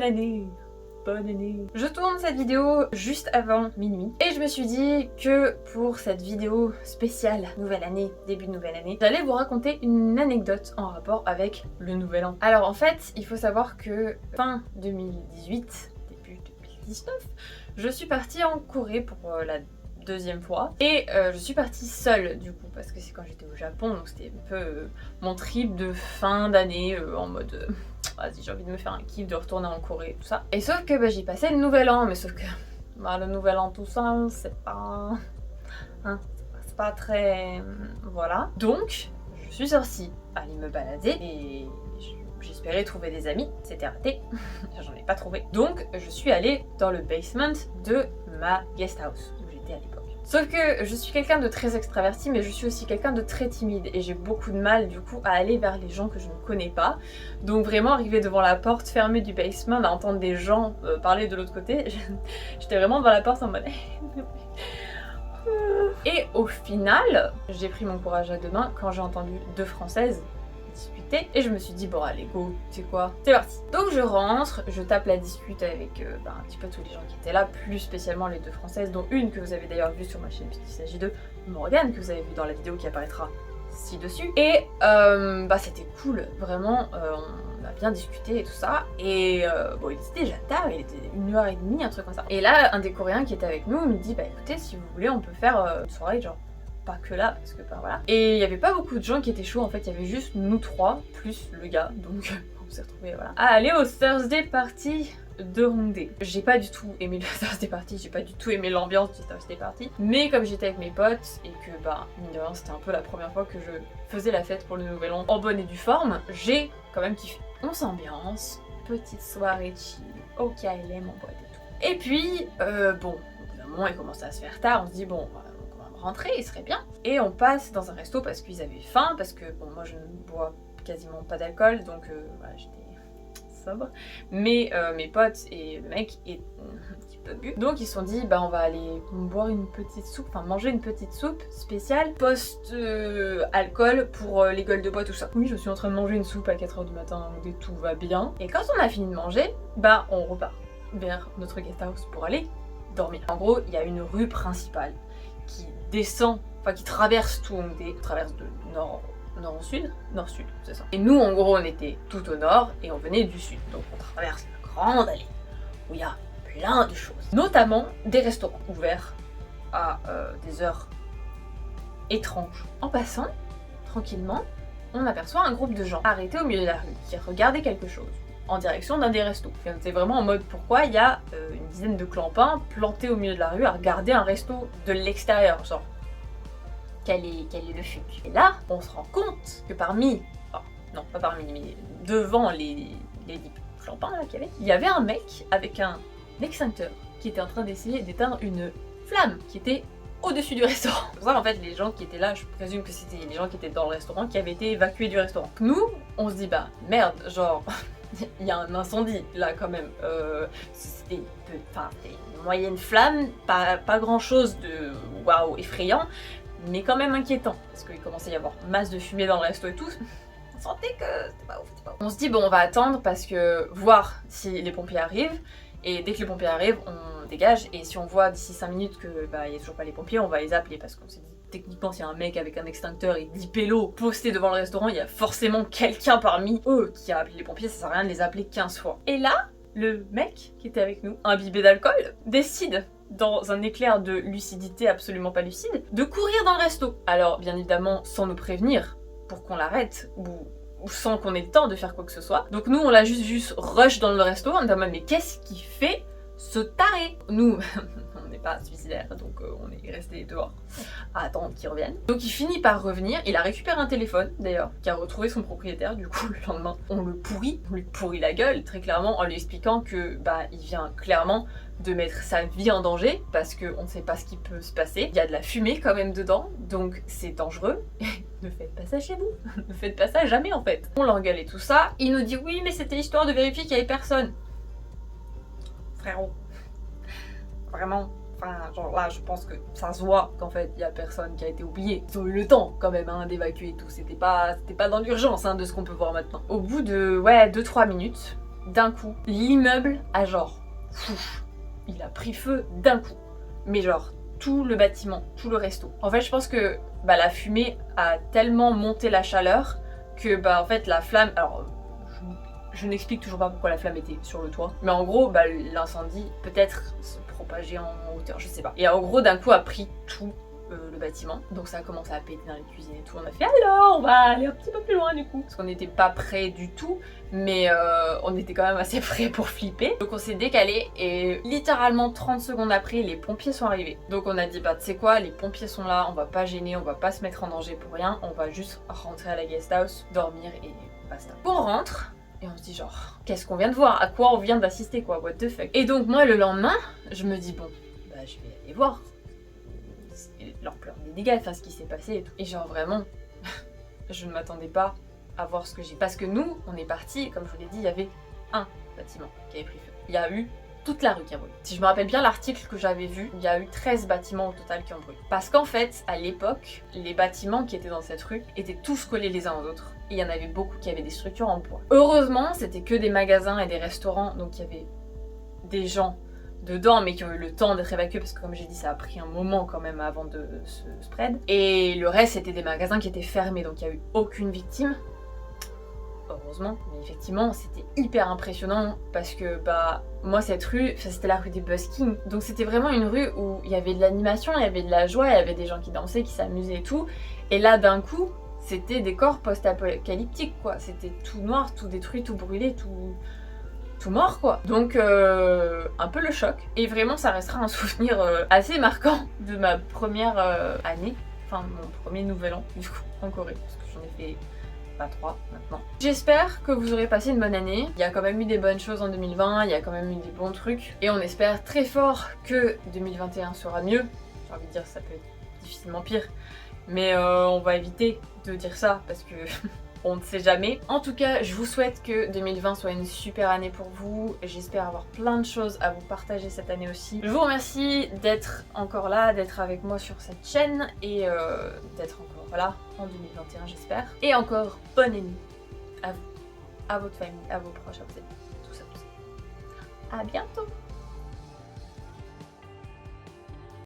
bonne année. Bonne année. Je tourne cette vidéo juste avant minuit et je me suis dit que pour cette vidéo spéciale nouvelle année, début de nouvelle année, j'allais vous raconter une anecdote en rapport avec le nouvel an. Alors en fait, il faut savoir que fin 2018, début 2019, je suis partie en Corée pour la deuxième fois et je suis partie seule du coup parce que c'est quand j'étais au Japon, donc c'était un peu mon trip de fin d'année en mode vas-y, j'ai envie de me faire un kiff, de retourner en Corée, tout ça. Et sauf que j'y passais le nouvel an, mais sauf que le nouvel an tout ça, c'est pas... Hein, c'est pas très... Voilà. Donc, je suis sortie aller me balader et j'espérais trouver des amis, c'était raté, j'en ai pas trouvé. Donc, je suis allée dans le basement de ma guest house où j'étais à l'époque. Sauf que je suis quelqu'un de très extraverti, mais je suis aussi quelqu'un de très timide et j'ai beaucoup de mal du coup à aller vers les gens que je ne connais pas. Donc vraiment arriver devant la porte fermée du basement, à entendre des gens parler de l'autre côté, j'étais vraiment devant la porte en mode... Et au final, j'ai pris mon courage à deux mains quand j'ai entendu deux Françaises discuter et je me suis dit bon allez go, tu sais quoi, c'est parti. Donc je rentre, je tape la dispute avec un petit peu tous les gens qui étaient là, plus spécialement les deux Françaises, dont une que vous avez d'ailleurs vue sur ma chaîne puisqu'il s'agit de Morgane, que vous avez vu dans la vidéo qui apparaîtra ci-dessus. Et c'était cool, vraiment, on a bien discuté et tout ça. Et bon, il était déjà tard, il était 1h30, un truc comme ça. Et là, un des Coréens qui était avec nous nous dit bah écoutez, si vous voulez, on peut faire une soirée genre pas que là, parce que voilà. Et il y avait pas beaucoup de gens qui étaient chauds en fait, il y avait juste nous trois, plus le gars, donc on s'est retrouvés voilà. À aller au Thursday Party de Hongdae. J'ai pas du tout aimé le Thursday Party, j'ai pas du tout aimé l'ambiance du Thursday Party, mais comme j'étais avec mes potes et que mine de rien c'était un peu la première fois que je faisais la fête pour le nouvel an en bonne et due forme, j'ai quand même kiffé. On s'ambiance, petite soirée chill, au KLM en boîte et tout. Et puis, bon, au bout d'un moment il commençait à se faire tard, on se dit bon, rentrer, il serait bien. Et on passe dans un resto parce qu'ils avaient faim, parce que bon moi je ne bois quasiment pas d'alcool, donc voilà, j'étais sobre. Mais mes potes et le mec est un petit peu bu. Donc ils se sont dit bah on va aller boire une petite soupe, enfin manger une petite soupe spéciale post-alcool pour les gueules de bois, tout ça. Oui, je suis en train de manger une soupe à 4h du matin, et tout va bien. Et quand on a fini de manger, on repart vers notre guest house pour aller dormir. En gros, il y a une rue principale qui descend, enfin qui traverse tout Hongdae, traverse de nord au sud, nord-sud, c'est ça. Et nous en gros on était tout au nord et on venait du sud, donc on traverse la grande allée où il y a plein de choses, notamment des restaurants ouverts à des heures étranges. En passant, tranquillement, on aperçoit un groupe de gens arrêtés au milieu de la rue qui regardaient quelque chose en direction d'un des restos. C'est vraiment en mode pourquoi il y a une dizaine de clampins plantés au milieu de la rue à regarder un resto de l'extérieur, genre quel est le fuck. Et là, on se rend compte que parmi, enfin non pas parmi, mais devant les clampins là qu'il y avait un mec avec un extincteur qui était en train d'essayer d'éteindre une flamme qui était au-dessus du restaurant. C'est pour ça en fait les gens qui étaient là, je présume que c'était les gens qui étaient dans le restaurant qui avaient été évacués du restaurant. Nous, on se dit bah merde, genre il y a un incendie là quand même. C'était une moyenne flamme, pas grand chose de waouh effrayant, mais quand même inquiétant parce qu'il commençait à y avoir masse de fumée dans le resto et tout. On sentait que c'était pas ouf, On se dit bon on va attendre parce que voir si les pompiers arrivent, et dès que les pompiers arrivent on dégage, et si on voit d'ici 5 minutes que il y a toujours pas les pompiers, on va les appeler parce qu'on s'est dit techniquement s'il y a un mec avec un extincteur et 10 pélos postés devant le restaurant, il y a forcément quelqu'un parmi eux qui a appelé les pompiers, ça sert à rien de les appeler 15 fois. Et là, le mec qui était avec nous, imbibé d'alcool, décide, dans un éclair de lucidité absolument pas lucide, de courir dans le resto. Alors bien évidemment sans nous prévenir pour qu'on l'arrête, ou sans qu'on ait le temps de faire quoi que ce soit. Donc nous on l'a juste rush dans le resto, on est en mode mais qu'est-ce qu'il fait ce taré? Nous, on n'est pas suicidaires, donc on est resté dehors à attendre qu'il revienne. Donc il finit par revenir, il a récupéré un téléphone d'ailleurs, qui a retrouvé son propriétaire, du coup le lendemain on lui pourrit la gueule très clairement en lui expliquant que il vient clairement de mettre sa vie en danger parce qu'on ne sait pas ce qui peut se passer. Il y a de la fumée quand même dedans, donc c'est dangereux. Ne faites pas ça chez vous, ne faites pas ça jamais en fait. On l'engueule et tout ça, il nous dit oui mais c'était histoire de vérifier qu'il y avait personne. Frérot, vraiment, enfin genre là je pense que ça se voit qu'en fait il y a personne qui a été oublié. Ils ont eu le temps quand même d'évacuer et tout, c'était pas dans l'urgence de ce qu'on peut voir maintenant. Au bout de 2-3 minutes, d'un coup, l'immeuble a genre, fouf, il a pris feu d'un coup. Mais genre, tout le bâtiment, tout le resto. En fait, je pense que la fumée a tellement monté la chaleur que en fait la flamme... Alors, je n'explique toujours pas pourquoi la flamme était sur le toit. Mais en gros, l'incendie peut-être se propageait en hauteur, je sais pas. Et en gros, d'un coup, a pris tout le bâtiment. Donc ça a commencé à péter dans les cuisines et tout. On a fait alors, on va aller un petit peu plus loin du coup. Parce qu'on n'était pas prêts du tout. Mais on était quand même assez prêts pour flipper. Donc on s'est décalé et littéralement 30 secondes après, les pompiers sont arrivés. Donc on a dit, tu sais quoi, les pompiers sont là, on va pas gêner, on va pas se mettre en danger pour rien. On va juste rentrer à la guest house, dormir et basta. On rentre. Et on se dit genre, qu'est-ce qu'on vient de voir? À quoi on vient d'assister quoi? What the fuck? Et donc moi le lendemain, je me dis bon, je vais aller voir l'ampleur des dégâts, enfin ce qui s'est passé et tout. Et genre vraiment, je ne m'attendais pas à voir ce que j'ai. Parce que nous, on est partis, comme je vous l'ai dit, il y avait un bâtiment qui avait pris feu. Il y a eu toute la rue qui a brûlé. Si je me rappelle bien l'article que j'avais vu, il y a eu 13 bâtiments au total qui ont brûlé. Parce qu'en fait, à l'époque, les bâtiments qui étaient dans cette rue étaient tous collés les uns aux autres. Et il y en avait beaucoup qui avaient des structures en bois. Heureusement, c'était que des magasins et des restaurants, donc il y avait des gens dedans, mais qui ont eu le temps d'être évacués, parce que comme j'ai dit, ça a pris un moment quand même avant de se spread. Et le reste, c'était des magasins qui étaient fermés, donc il n'y a eu aucune victime. Heureusement, mais effectivement c'était hyper impressionnant parce que moi cette rue, c'était la rue des Buskings, donc c'était vraiment une rue où il y avait de l'animation, il y avait de la joie, il y avait des gens qui dansaient, qui s'amusaient et tout, et là d'un coup c'était des corps post-apocalyptiques quoi, c'était tout noir, tout détruit, tout brûlé, tout mort quoi. Donc un peu le choc, et vraiment ça restera un souvenir assez marquant de ma première année, enfin mon premier nouvel an du coup en Corée, parce que j'en ai fait 3 maintenant. J'espère que vous aurez passé une bonne année. Il y a quand même eu des bonnes choses en 2020, il y a quand même eu des bons trucs. Et on espère très fort que 2021 sera mieux. J'ai envie de dire ça peut être difficilement pire. Mais on va éviter de dire ça parce que on ne sait jamais. En tout cas, je vous souhaite que 2020 soit une super année pour vous. J'espère avoir plein de choses à vous partager cette année aussi. Je vous remercie d'être encore là, d'être avec moi sur cette chaîne et d'être encore là en 2021 j'espère. Et encore bonne année à vous, à votre famille, à vos proches, à vos amis, tout ça, tout ça. À bientôt!